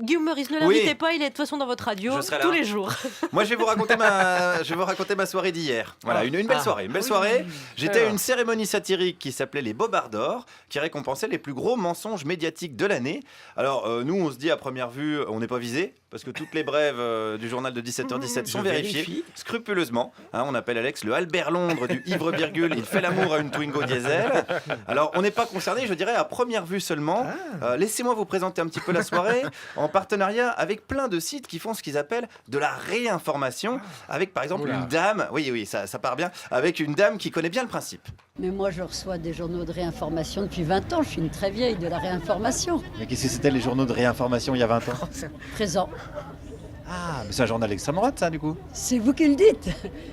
Guillaume Meurice, ne l'invitez pas, il est de toute façon dans votre radio tous les jours. Moi, je vais vous raconter ma soirée d'hier. Voilà, une belle soirée. Une belle soirée. J'étais à une cérémonie satirique qui s'appelait les Bobards d'Or, qui récompensait les plus gros mensonges médiatiques de l'année. Alors, nous, on se dit à première vue, on n'est pas visé, parce que toutes les brèves du journal de 17h17 sont vérifiées scrupuleusement. On appelle Alex le Albert Londres du ivre-virgule. Il fait l'amour à une Twingo diesel. Alors, on n'est pas concerné, je dirais, à première vue seulement. Laissez-moi vous présenter un petit peu la soirée. En partenariat avec plein de sites qui font ce qu'ils appellent de la réinformation, avec par exemple une dame, oui, ça part bien, avec une dame qui connaît bien le principe. Mais moi je reçois des journaux de réinformation depuis 20 ans, je suis une très vieille de la réinformation. Mais qu'est-ce que c'était les journaux de réinformation il y a 20 ans? Présent. Ah, mais c'est un journal d'extrême droite ça du coup? C'est vous qui le dites.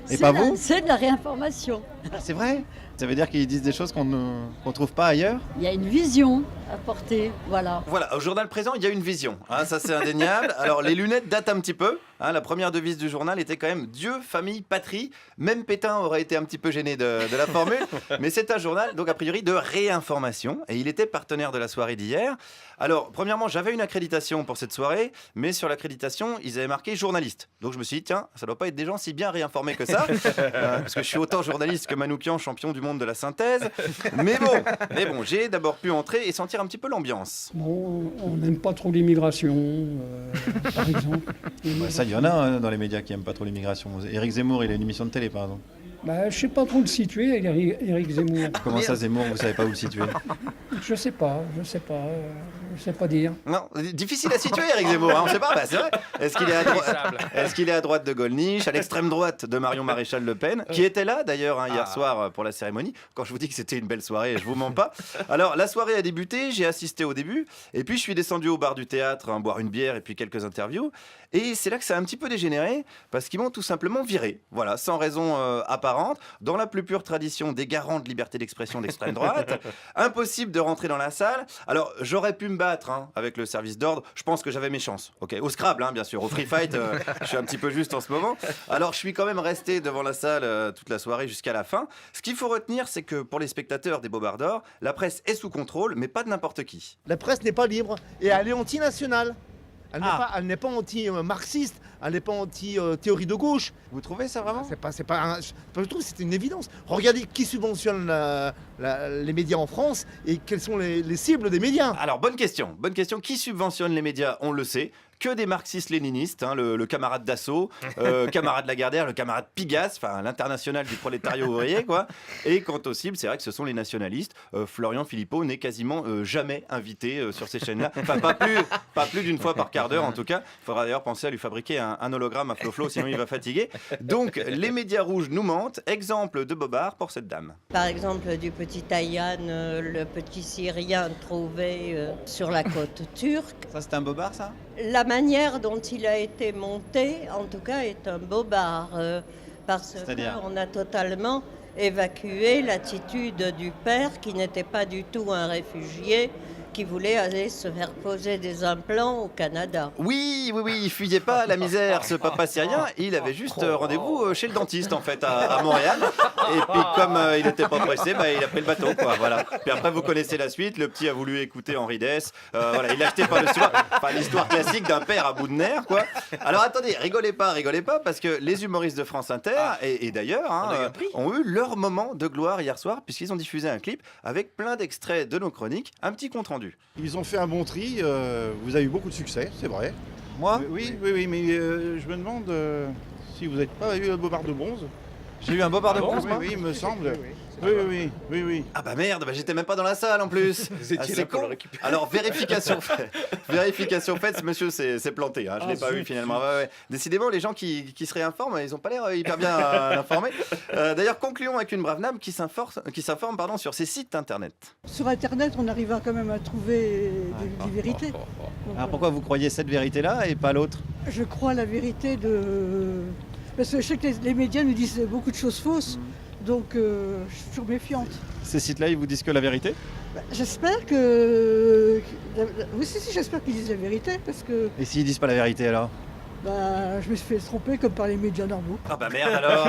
Et pas vous? C'est de la réinformation. Ah, c'est vrai? Ça veut dire qu'ils disent des choses qu'on ne trouve pas ailleurs? Il y a une vision à porter, voilà. Voilà, au journal présent, il y a une vision, ça c'est indéniable. Alors les lunettes datent un petit peu, la première devise du journal était quand même Dieu, famille, patrie. Même Pétain aurait été un petit peu gêné de la formule, mais c'est un journal, donc a priori de réinformation, et il était partenaire de la soirée d'hier. Alors, premièrement, j'avais une accréditation pour cette soirée, mais sur l'accréditation, ils avaient marqué journaliste. Donc je me suis dit, tiens, ça doit pas être des gens si bien réinformés que ça, parce que je suis autant journaliste que Manoukian, champion du monde de la synthèse. Mais bon, j'ai d'abord pu entrer et sentir un petit peu l'ambiance. Bon, on n'aime pas trop l'immigration, par exemple. Ça, il y en a dans les médias qui n'aiment pas trop l'immigration. Éric Zemmour, il a une émission de télé, par exemple. Je ne sais pas trop le situer, Éric Zemmour. Comment ça, Zemmour, vous ne savez pas où le situer? Je sais pas dire. Non, difficile à situer, Éric Zemmour, on ne sait pas, c'est vrai. Est-ce qu'il est à droite de Gollnisch, à l'extrême droite de Marion Maréchal Le Pen, qui était là d'ailleurs hier soir pour la cérémonie. Quand je vous dis que c'était une belle soirée, je vous mens pas. Alors, la soirée a débuté, j'ai assisté au début, et puis je suis descendu au bar du théâtre, boire une bière et puis quelques interviews. Et c'est là que ça a un petit peu dégénéré, parce qu'ils m'ont tout simplement viré. Voilà, sans raison apparente, dans la plus pure tradition des garants de liberté d'expression d'extrême droite. Impossible de rentrer dans la salle. Alors, j'aurais pu me battre avec le service d'ordre. Je pense que j'avais mes chances. Ok, au Scrabble, bien sûr. Au Free Fight, je suis un petit peu juste en ce moment. Alors, je suis quand même resté devant la salle toute la soirée jusqu'à la fin. Ce qu'il faut retenir, c'est que pour les spectateurs des Bobards d'Or, la presse est sous contrôle, mais pas de n'importe qui. La presse n'est pas libre et elle est anti-nationale. Elle n'est pas anti-marxiste, elle n'est pas anti-théorie de gauche. Vous trouvez ça vraiment? Je trouve que c'est une évidence. Regardez qui subventionne les médias en France et quelles sont les cibles des médias. Alors, bonne question. Qui subventionne les médias? On le sait. Que des marxistes-léninistes, le camarade Dassault, camarade Lagardère, le camarade Pigasse, enfin l'international du prolétariat ouvrier, quoi. Et quant aux cibles, c'est vrai que ce sont les nationalistes. Florian Philippot n'est quasiment jamais invité sur ces chaînes-là. Enfin, pas plus d'une fois par quart d'heure, en tout cas. Il faudra d'ailleurs penser à lui fabriquer un hologramme à Flo-Flo, sinon il va fatiguer. Donc, les médias rouges nous mentent. Exemple de Bobard pour cette dame. Par exemple, du petit Ayhan, le petit Syrien trouvé sur la côte turque. Ça, c'est un Bobard, ça? La manière dont il a été monté, en tout cas, est un Bobard, parce qu'on a totalement évacué l'attitude du père, qui n'était pas du tout un réfugié, qui voulait aller se faire poser des implants au Canada. Oui, il fuyait pas la misère, ce papa syrien. Il avait juste rendez-vous chez le dentiste, en fait, à Montréal. Et puis, comme il n'était pas pressé, il a pris le bateau, quoi. Voilà. Puis après, vous connaissez la suite. Le petit a voulu écouter Henri Dess. Voilà, il l'a acheté par le soir. Enfin, l'histoire classique d'un père à bout de nerfs, quoi. Alors, attendez, rigolez pas, parce que les humoristes de France Inter, et d'ailleurs, ont eu leur moment de gloire hier soir, puisqu'ils ont diffusé un clip avec plein d'extraits de nos chroniques, un petit compte rendu. Ils ont fait un bon tri, vous avez eu beaucoup de succès, c'est vrai. Moi? Oui, mais je me demande si vous n'avez pas eu un Bobard de bronze. J'ai eu un Bobard de bronze, moi? Oui, il me semble. Oui. Ah bah merde, j'étais même pas dans la salle en plus. Vous étiez là pour le récupérer. Alors vérification faite, ce monsieur s'est planté. Je l'ai pas eu finalement. Ouais. Décidément, les gens qui se réinforment, ils ont pas l'air hyper bien informés. D'ailleurs, concluons avec une brave dame qui s'informe sur ses sites internet. Sur internet, on arrive quand même à trouver des vérités. Alors pourquoi vous croyez cette vérité-là et pas l'autre? Je crois à la vérité de... Parce que je sais que les médias nous disent beaucoup de choses fausses. Donc, je suis toujours méfiante. Ces sites-là, ils vous disent que la vérité? J'espère que... Oui, si, j'espère qu'ils disent la vérité, parce que... Et s'ils disent pas la vérité, alors? je me suis fait tromper comme par les médias normaux. Ah bah merde alors.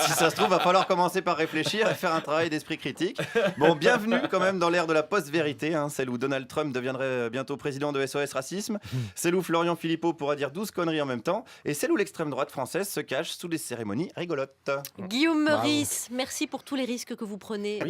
Si ça se trouve, va falloir commencer par réfléchir et faire un travail d'esprit critique. Bon, bienvenue quand même dans l'ère de la post-vérité, celle où Donald Trump deviendrait bientôt président de SOS Racisme, celle où Florian Philippot pourra dire 12 conneries en même temps, et celle où l'extrême droite française se cache sous des cérémonies rigolotes. Guillaume Meurice, merci pour tous les risques que vous prenez.